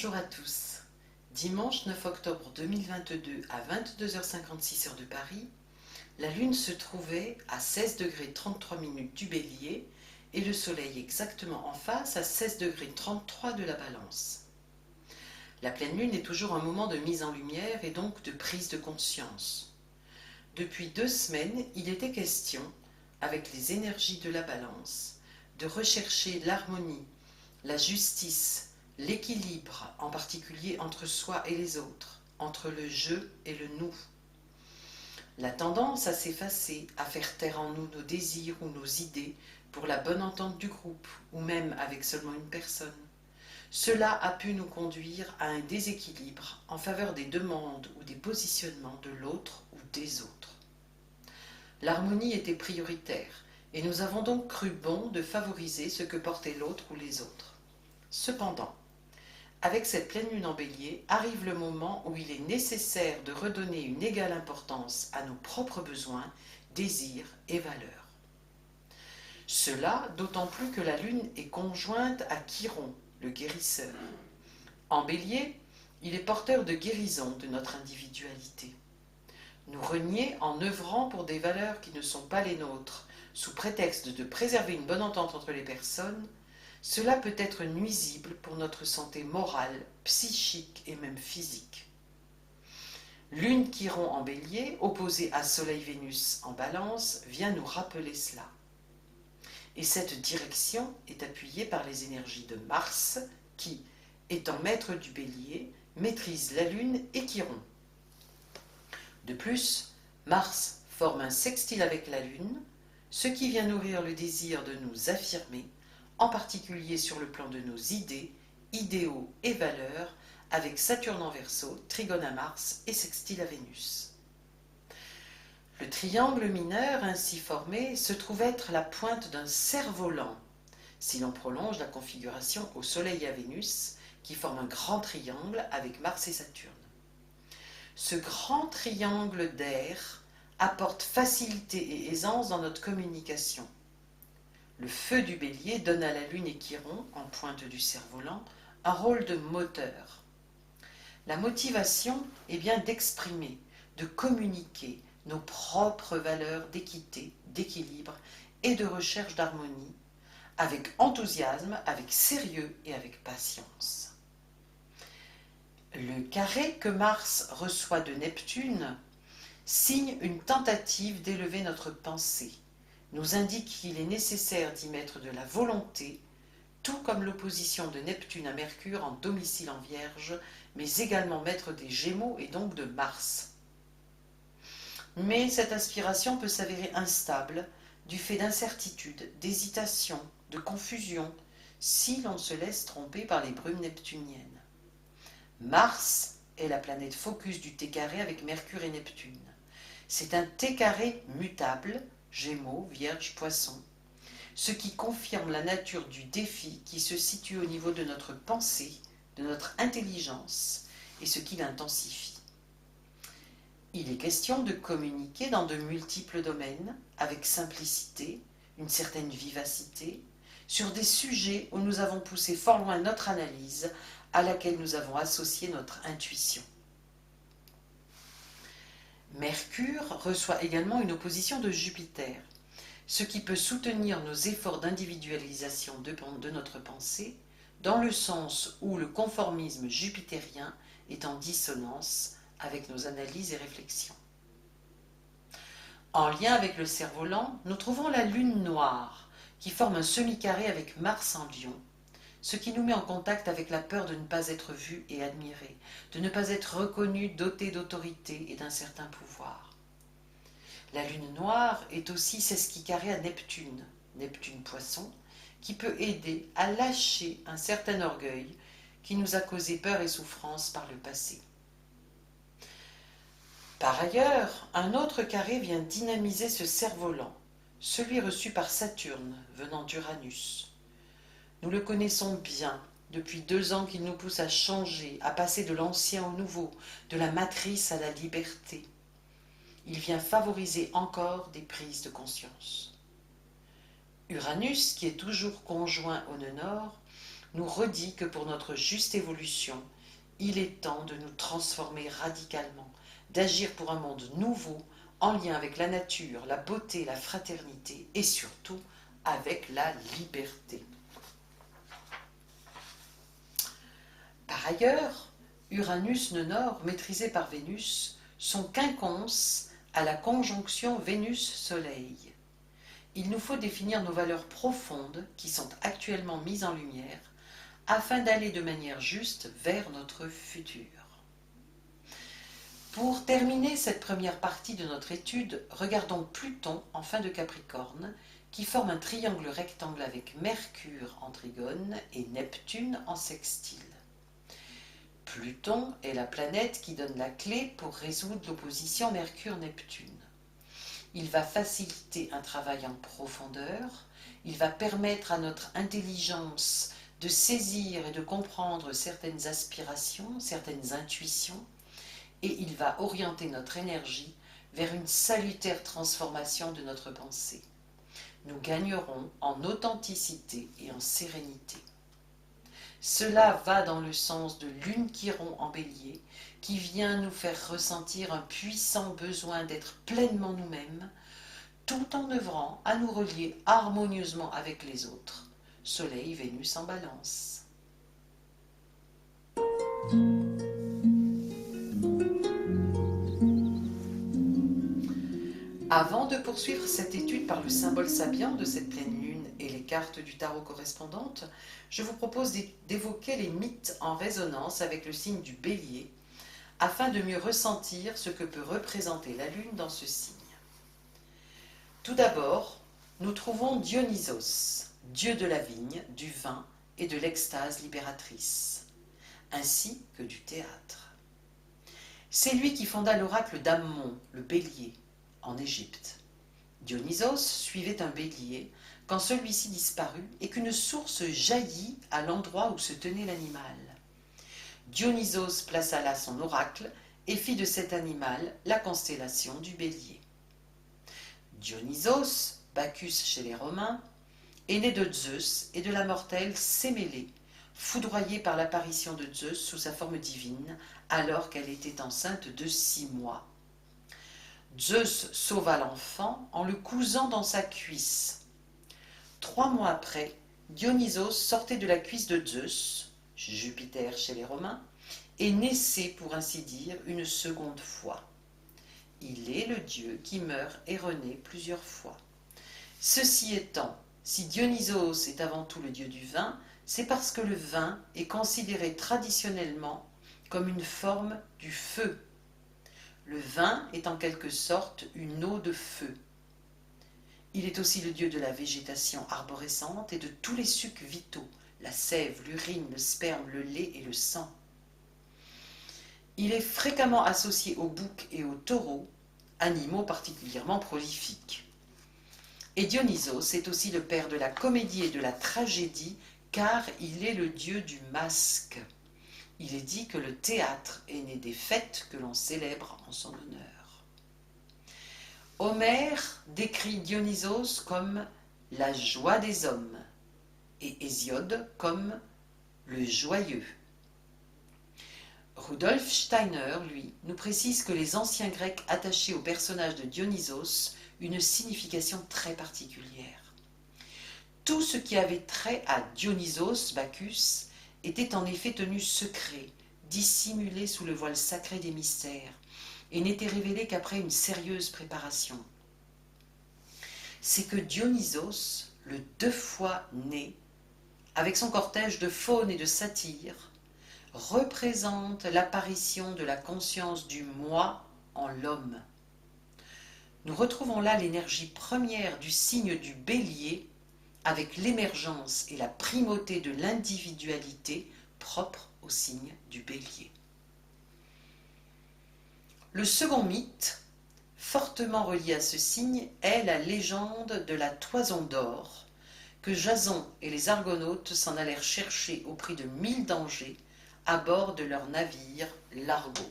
Bonjour à tous. Dimanche 9 octobre 2022 à 22h56 heure de Paris, la Lune se trouvait à 16 degrés 33 minutes du Bélier et le Soleil exactement en face à 16 degrés 33 de la Balance. La pleine Lune est toujours un moment de mise en lumière et donc de prise de conscience. Depuis 2 semaines, il était question, avec les énergies de la Balance, de rechercher l'harmonie, la justice, l'équilibre, en particulier entre soi et les autres, entre le je et le nous. La tendance à s'effacer, à faire taire en nous nos désirs ou nos idées pour la bonne entente du groupe, ou même avec seulement une personne. Cela a pu nous conduire à un déséquilibre en faveur des demandes ou des positionnements de l'autre ou des autres. L'harmonie était prioritaire, et nous avons donc cru bon de favoriser ce que portait l'autre ou les autres. Cependant, avec cette pleine lune en Bélier, arrive le moment où il est nécessaire de redonner une égale importance à nos propres besoins, désirs et valeurs. Cela d'autant plus que la lune est conjointe à Chiron, le guérisseur. En Bélier, il est porteur de guérison de notre individualité. Nous renier en œuvrant pour des valeurs qui ne sont pas les nôtres, sous prétexte de préserver une bonne entente entre les personnes, cela peut être nuisible pour notre santé morale, psychique et même physique. Lune Chiron en Bélier, opposée à Soleil-Vénus en Balance, vient nous rappeler cela. Et cette direction est appuyée par les énergies de Mars, qui, étant maître du Bélier, maîtrise la Lune et Chiron. De plus, Mars forme un sextile avec la Lune, ce qui vient nourrir le désir de nous affirmer, en particulier sur le plan de nos idées, idéaux et valeurs, avec Saturne en Verseau, trigone à Mars et sextile à Vénus. Le triangle mineur ainsi formé se trouve être la pointe d'un cerf-volant, si l'on prolonge la configuration au Soleil et à Vénus, qui forme un grand triangle avec Mars et Saturne. Ce grand triangle d'air apporte facilité et aisance dans notre communication. Le feu du Bélier donne à la Lune et Chiron, en pointe du cerf-volant, un rôle de moteur. La motivation est bien d'exprimer, de communiquer nos propres valeurs d'équité, d'équilibre et de recherche d'harmonie, avec enthousiasme, avec sérieux et avec patience. Le carré que Mars reçoit de Neptune signe une tentative d'élever notre pensée, nous indique qu'il est nécessaire d'y mettre de la volonté, tout comme l'opposition de Neptune à Mercure en domicile en Vierge, mais également maître des Gémeaux et donc de Mars. Mais cette aspiration peut s'avérer instable du fait d'incertitudes, d'hésitations, de confusion, si l'on se laisse tromper par les brumes neptuniennes. Mars est la planète focus du T carré avec Mercure et Neptune. C'est un T carré mutable, Gémeaux, Vierge, Poisson, ce qui confirme la nature du défi qui se situe au niveau de notre pensée, de notre intelligence, et ce qui l'intensifie. Il est question de communiquer dans de multiples domaines, avec simplicité, une certaine vivacité, sur des sujets où nous avons poussé fort loin notre analyse, à laquelle nous avons associé notre intuition. Mercure reçoit également une opposition de Jupiter, ce qui peut soutenir nos efforts d'individualisation de notre pensée, dans le sens où le conformisme jupitérien est en dissonance avec nos analyses et réflexions. En lien avec le cerf-volant, nous trouvons la lune noire, qui forme un semi-carré avec Mars en Lion, ce qui nous met en contact avec la peur de ne pas être vu et admiré, de ne pas être reconnu, doté d'autorité et d'un certain pouvoir. La lune noire est aussi sesquicarré à Neptune, Neptune Poisson, qui peut aider à lâcher un certain orgueil qui nous a causé peur et souffrance par le passé. Par ailleurs, un autre carré vient dynamiser ce cerf-volant, celui reçu par Saturne, venant d'Uranus. Nous le connaissons bien, depuis 2 ans qu'il nous pousse à changer, à passer de l'ancien au nouveau, de la matrice à la liberté. Il vient favoriser encore des prises de conscience. Uranus, qui est toujours conjoint au nœud nord, nous redit que pour notre juste évolution, il est temps de nous transformer radicalement, d'agir pour un monde nouveau, en lien avec la nature, la beauté, la fraternité et surtout avec la liberté. Par ailleurs, Uranus nœud nord, maîtrisé par Vénus, sont quinconces à la conjonction Vénus-Soleil. Il nous faut définir nos valeurs profondes qui sont actuellement mises en lumière afin d'aller de manière juste vers notre futur. Pour terminer cette première partie de notre étude, regardons Pluton en fin de Capricorne, qui forme un triangle rectangle avec Mercure en trigone et Neptune en sextile. Pluton est la planète qui donne la clé pour résoudre l'opposition Mercure-Neptune. Il va faciliter un travail en profondeur, il va permettre à notre intelligence de saisir et de comprendre certaines aspirations, certaines intuitions, et il va orienter notre énergie vers une salutaire transformation de notre pensée. Nous gagnerons en authenticité et en sérénité. Cela va dans le sens de Lune Chiron en Bélier, qui vient nous faire ressentir un puissant besoin d'être pleinement nous-mêmes, tout en œuvrant à nous relier harmonieusement avec les autres. Soleil, Vénus en Balance. Avant de poursuivre cette étude par le symbole sabian de cette pleine lune et les cartes du tarot correspondantes, je vous propose d'évoquer les mythes en résonance avec le signe du Bélier, afin de mieux ressentir ce que peut représenter la lune dans ce signe. Tout d'abord, nous trouvons Dionysos, dieu de la vigne, du vin et de l'extase libératrice, ainsi que du théâtre. C'est lui qui fonda l'oracle d'Ammon, le bélier, en Égypte. Dionysos suivait un bélier quand celui-ci disparut et qu'une source jaillit à l'endroit où se tenait l'animal. Dionysos plaça là son oracle et fit de cet animal la constellation du bélier. Dionysos, Bacchus chez les Romains, est né de Zeus et de la mortelle Sémélé, foudroyée par l'apparition de Zeus sous sa forme divine alors qu'elle était enceinte de 6 mois. Zeus sauva l'enfant en le cousant dans sa cuisse. 3 mois après, Dionysos sortait de la cuisse de Zeus, Jupiter chez les Romains, et naissait, pour ainsi dire, une seconde fois. Il est le dieu qui meurt et renaît plusieurs fois. Ceci étant, si Dionysos est avant tout le dieu du vin, c'est parce que le vin est considéré traditionnellement comme une forme du feu. Le vin est en quelque sorte une eau de feu. Il est aussi le dieu de la végétation arborescente et de tous les sucs vitaux, la sève, l'urine, le sperme, le lait et le sang. Il est fréquemment associé au bouc et au taureau, animaux particulièrement prolifiques. Et Dionysos est aussi le père de la comédie et de la tragédie, car il est le dieu du masque. Il est dit que le théâtre est né des fêtes que l'on célèbre en son honneur. Homère décrit Dionysos comme la joie des hommes et Hésiode comme le joyeux. Rudolf Steiner, lui, nous précise que les anciens Grecs attachaient au personnage de Dionysos une signification très particulière. Tout ce qui avait trait à Dionysos, Bacchus, était en effet tenu secret, dissimulé sous le voile sacré des mystères, et n'était révélé qu'après une sérieuse préparation. C'est que Dionysos, le 2 fois né, avec son cortège de faunes et de satyres, représente l'apparition de la conscience du moi en l'homme. Nous retrouvons là l'énergie première du signe du Bélier avec l'émergence et la primauté de l'individualité propre au signe du Bélier. Le second mythe, fortement relié à ce signe, est la légende de la toison d'or, que Jason et les Argonautes s'en allèrent chercher au prix de 1000 dangers à bord de leur navire l'Argo.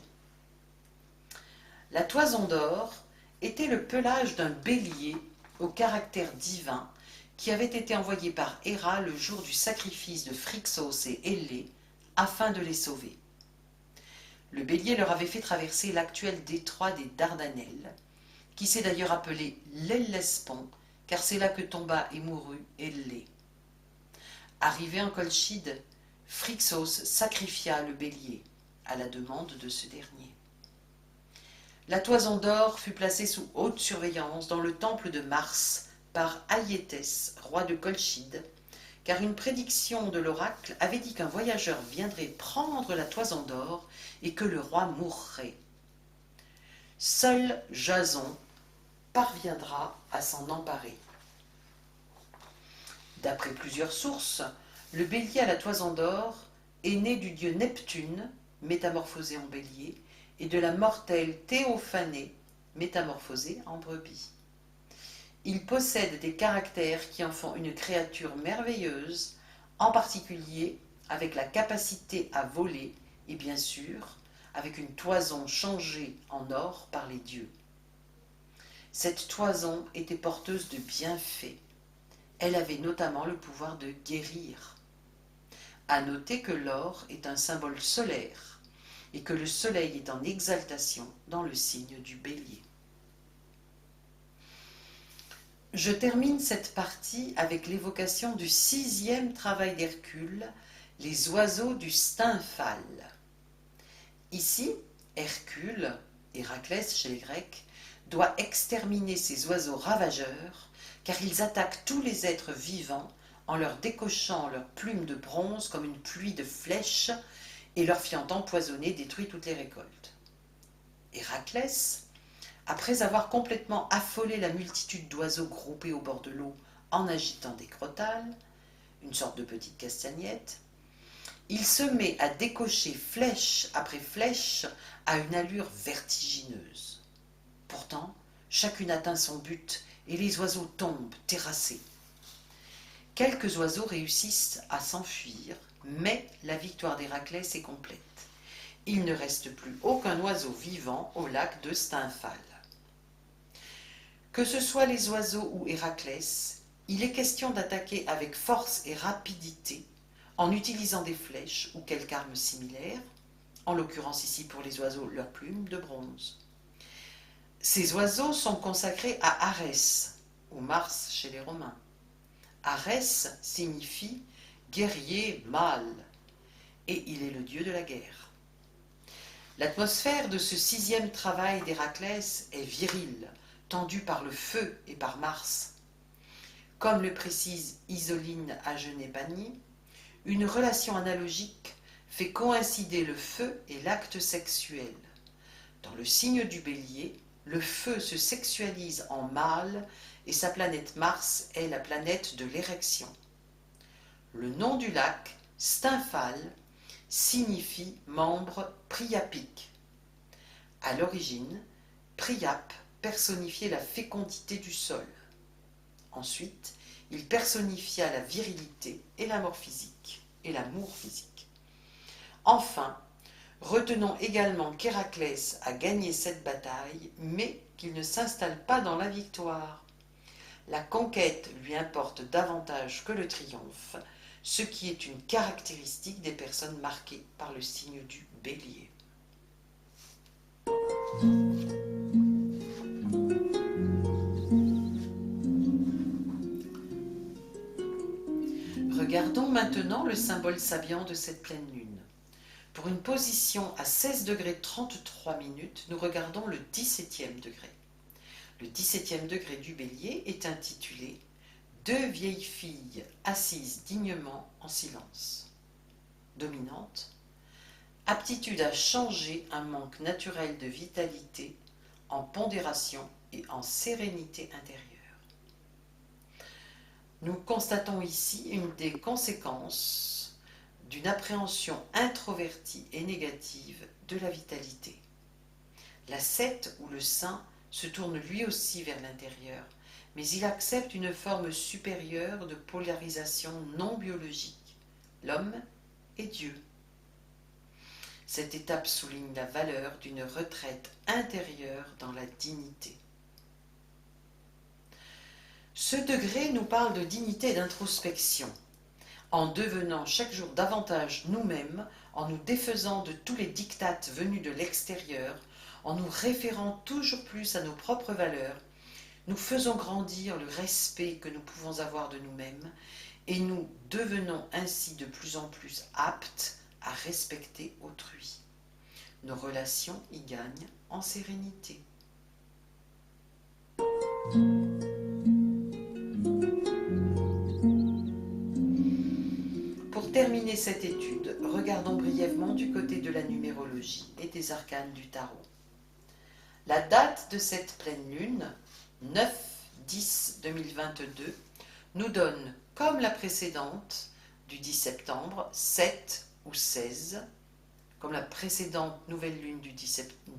La toison d'or était le pelage d'un bélier au caractère divin qui avaient été envoyés par Héra le jour du sacrifice de Phrixos et Hellé, afin de les sauver. Le bélier leur avait fait traverser l'actuel détroit des Dardanelles, qui s'est d'ailleurs appelé l'Hellespont, car c'est là que tomba et mourut Hellé. Arrivé en Colchide, Phrixos sacrifia le bélier, à la demande de ce dernier. La toison d'or fut placée sous haute surveillance dans le temple de Mars par Aïétès, roi de Colchide, car une prédiction de l'oracle avait dit qu'un voyageur viendrait prendre la toison d'or et que le roi mourrait. Seul Jason parviendra à s'en emparer. D'après plusieurs sources, le bélier à la toison d'or est né du dieu Neptune, métamorphosé en bélier, et de la mortelle Théophanée, métamorphosée en brebis. Il possède des caractères qui en font une créature merveilleuse, en particulier avec la capacité à voler et bien sûr avec une toison changée en or par les dieux. Cette toison était porteuse de bienfaits. Elle avait notamment le pouvoir de guérir. À noter que l'or est un symbole solaire et que le soleil est en exaltation dans le signe du bélier. Je termine cette partie avec l'évocation du 6e travail d'Hercule, les oiseaux du Stymphale. Ici, Hercule, Héraclès chez les Grecs, doit exterminer ces oiseaux ravageurs, car ils attaquent tous les êtres vivants en leur décochant leurs plumes de bronze comme une pluie de flèches et leur fiant empoisonner détruit toutes les récoltes. Héraclès, après avoir complètement affolé la multitude d'oiseaux groupés au bord de l'eau en agitant des crotales, une sorte de petite castagnette, il se met à décocher flèche après flèche à une allure vertigineuse. Pourtant, chacune atteint son but et les oiseaux tombent terrassés. Quelques oiseaux réussissent à s'enfuir, mais la victoire d'Héraclès est complète. Il ne reste plus aucun oiseau vivant au lac de Stymphale. Que ce soit les oiseaux ou Héraclès, il est question d'attaquer avec force et rapidité en utilisant des flèches ou quelque arme similaire, en l'occurrence ici pour les oiseaux leurs plumes de bronze. Ces oiseaux sont consacrés à Arès, ou Mars chez les Romains. Arès signifie guerrier mâle, et il est le dieu de la guerre. L'atmosphère de ce 6e travail d'Héraclès est virile, tendue par le feu et par Mars. Comme le précise Isoline Agenais-Pagny, une relation analogique fait coïncider le feu et l'acte sexuel. Dans le signe du bélier, le feu se sexualise en mâle et sa planète Mars est la planète de l'érection. Le nom du lac, Stymphale, signifie membre priapique. À l'origine, Priape personnifiait la fécondité du sol. Ensuite, il personnifia la virilité et l'amour physique. Enfin, retenons également qu'Héraclès a gagné cette bataille, mais qu'il ne s'installe pas dans la victoire. La conquête lui importe davantage que le triomphe, ce qui est une caractéristique des personnes marquées par le signe du bélier. Regardons maintenant le symbole sabiant de cette pleine lune. Pour une position à 16 degrés 33 minutes, nous regardons le 17e degré. Le 17e degré du bélier est intitulé « Deux vieilles filles assises dignement en silence ». Dominante, aptitude à changer un manque naturel de vitalité en pondération et en sérénité intérieure. Nous constatons ici une des conséquences d'une appréhension introvertie et négative de la vitalité. L'ascète ou le saint se tourne lui aussi vers l'intérieur, mais il accepte une forme supérieure de polarisation non biologique, l'homme et Dieu. Cette étape souligne la valeur d'une retraite intérieure dans la dignité. Ce degré nous parle de dignité et d'introspection, en devenant chaque jour davantage nous-mêmes, en nous défaisant de tous les diktats venus de l'extérieur, en nous référant toujours plus à nos propres valeurs, nous faisons grandir le respect que nous pouvons avoir de nous-mêmes et nous devenons ainsi de plus en plus aptes à respecter autrui. Nos relations y gagnent en sérénité. Pour terminer cette étude, regardons brièvement du côté de la numérologie et des arcanes du tarot. La date de cette pleine lune, 9-10-2022, nous donne, comme la précédente du 10 septembre, 7 ou 16, comme la précédente nouvelle lune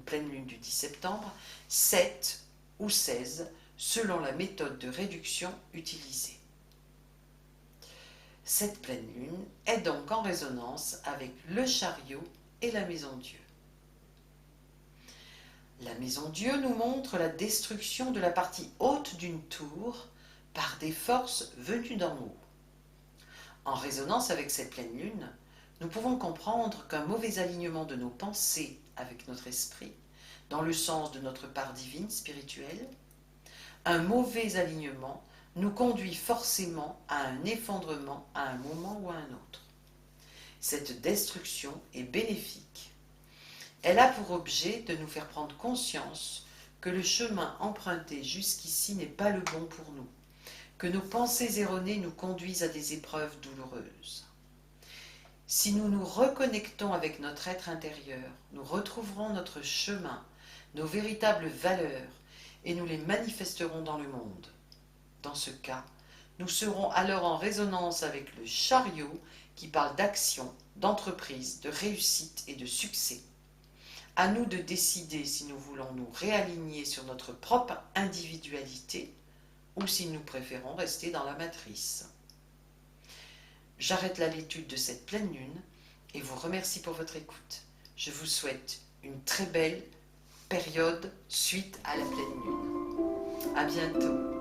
pleine lune du 10 septembre, 7 ou 16, selon la méthode de réduction utilisée. Cette pleine lune est donc en résonance avec le chariot et la maison Dieu. La maison Dieu nous montre la destruction de la partie haute d'une tour par des forces venues d'en haut. En résonance avec cette pleine lune, nous pouvons comprendre qu'un mauvais alignement de nos pensées avec notre esprit, dans le sens de notre part divine spirituelle, un mauvais alignement nous conduit forcément à un effondrement à un moment ou à un autre. Cette destruction est bénéfique. Elle a pour objet de nous faire prendre conscience que le chemin emprunté jusqu'ici n'est pas le bon pour nous, que nos pensées erronées nous conduisent à des épreuves douloureuses. Si nous nous reconnectons avec notre être intérieur, nous retrouverons notre chemin, nos véritables valeurs, et nous les manifesterons dans le monde. Dans ce cas, nous serons alors en résonance avec le chariot qui parle d'action, d'entreprise, de réussite et de succès. À nous de décider si nous voulons nous réaligner sur notre propre individualité ou si nous préférons rester dans la matrice. J'arrête là l'étude de cette pleine lune et vous remercie pour votre écoute. Je vous souhaite une très belle période suite à la pleine lune. À bientôt.